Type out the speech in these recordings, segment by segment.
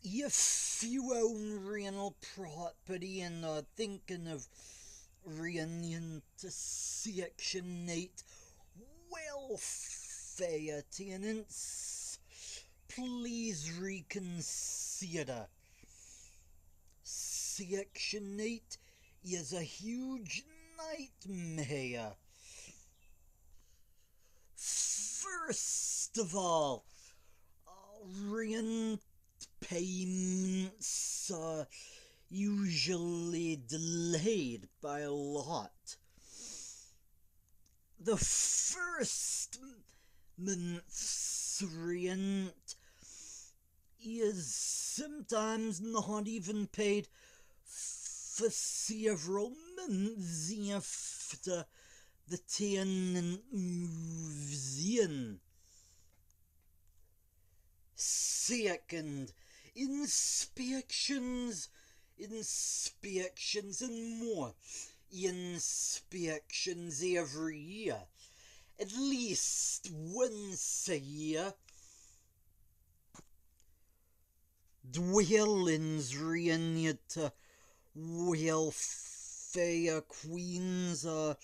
If you own rental property and are thinking of renting to Section 8 welfare tenants, please reconsider. Section 8 is a huge nightmare. First of all, rent payments are usually delayed by a lot. The first month's rent is sometimes not even paid for several months after the tenant moves in. Second, inspections, and more inspections every year. At least once a year. Dwellings rented to welfare queens are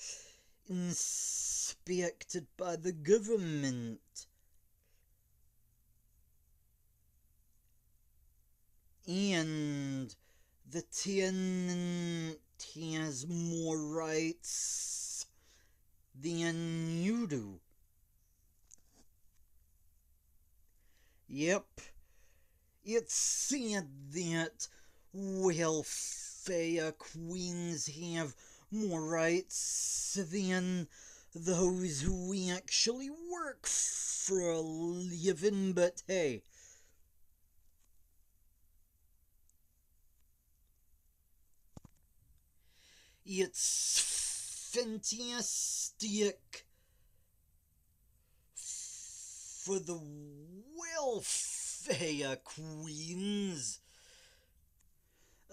inspected by the government. And the tenant has more rights than you do. Yep, it's said that welfare queens have more rights than those who actually work for a living, but hey. It's fantastic for the welfare queens.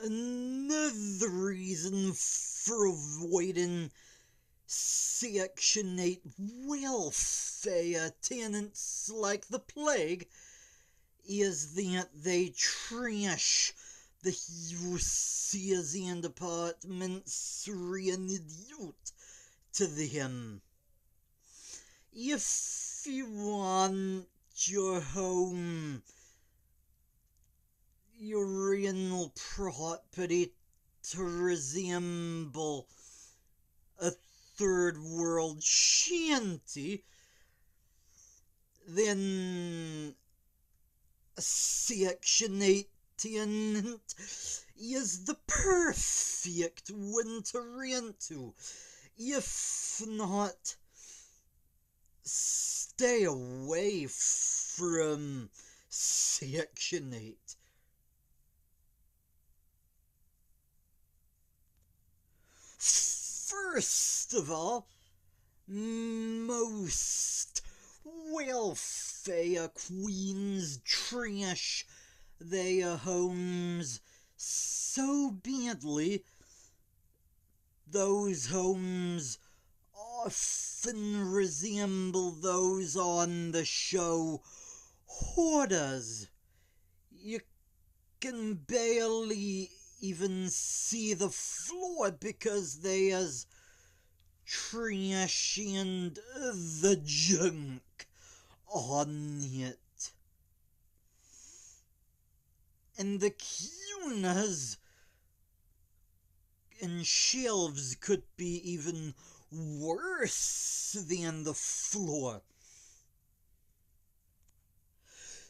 Another reason for avoiding Section 8 welfare tenants like the plague is that they trash the houses and apartments rented out to them. If you want your home, your rental property to resemble a third world shanty, then a Section 8 tenant is the perfect one to rent to. If not, stay away from Section 8. First of all, most welfare queens trash their homes so badly, those homes often resemble those on the show Hoarders. You can barely even see the floor because there's trash and the junk on it. And the counters and shelves could be even worse than the floor.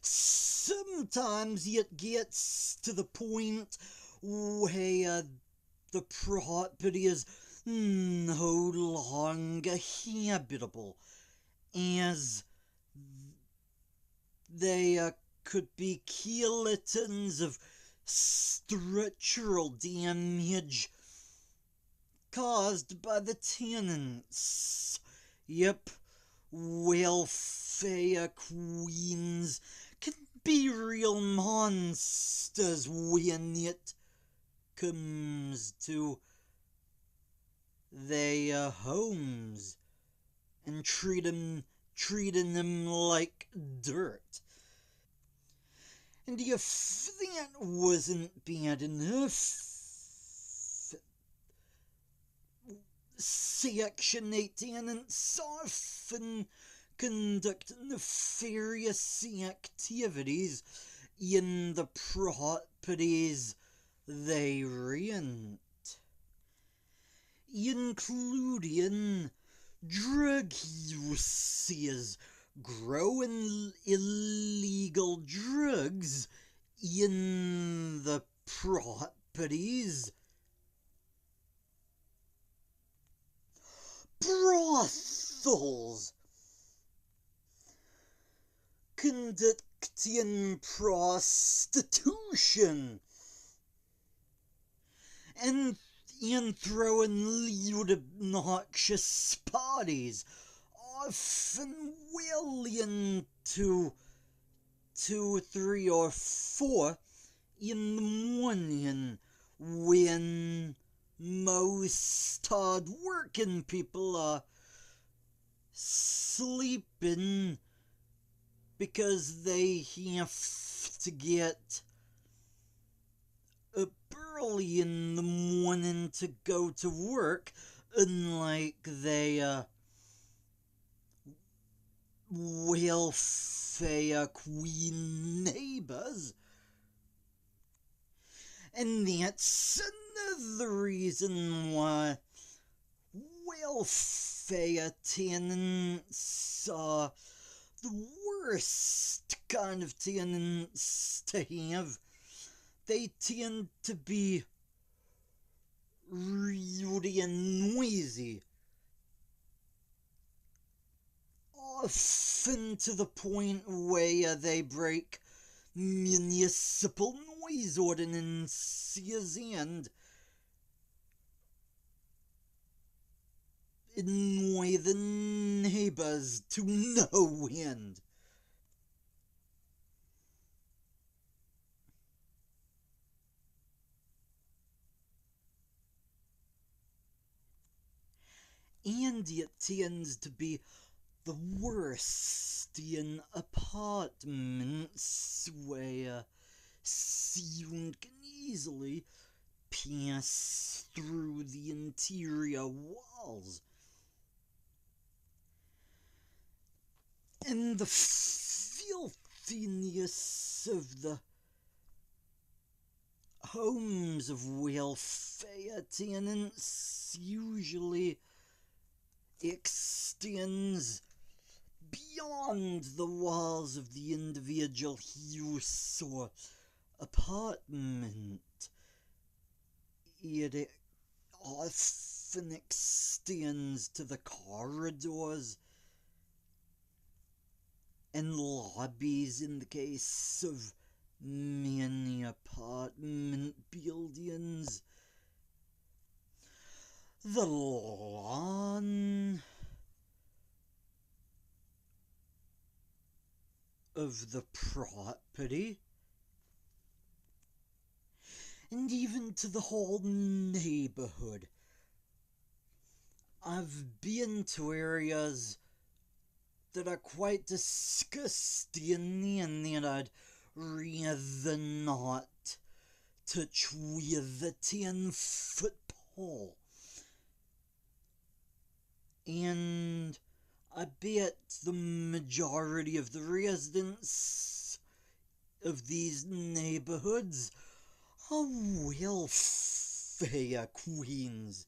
Sometimes it gets to the point where the property is no longer habitable, as there could be kilotons of structural damage caused by the tenants. Yep, welfare queens can be real monsters when it comes to their homes and treating them like dirt. And if that wasn't bad enough, Section 8 tenants often conduct nefarious activities in the properties they rent, including drug uses, growing illegal drugs in the properties, brothels, conducting prostitution, and throwing lewd obnoxious parties, often well into 2, 3, or 4 in the morning, when most hard-working people are sleeping because they have to get up early in the morning to go to work, unlike their welfare queen neighbors. And that's another reason why welfare tenants are the worst kind of tenants to have. They tend to be rowdy and noisy, often to the point where they break municipal noise ordinances and annoy the neighbors to no end. And it tends to be the worst in apartments where sound can easily pass through the interior walls. And the filthiness of the homes of welfare tenants usually extends beyond the walls of the individual house or apartment. It often extends to the corridors and lobbies in the case of many apartment buildings. The lawn of the property, and even to the whole neighborhood. I've been to areas that are quite disgusting and that I'd rather not touch with a 10-foot pole. And I bet the majority of the residents of these neighborhoods are welfare queens.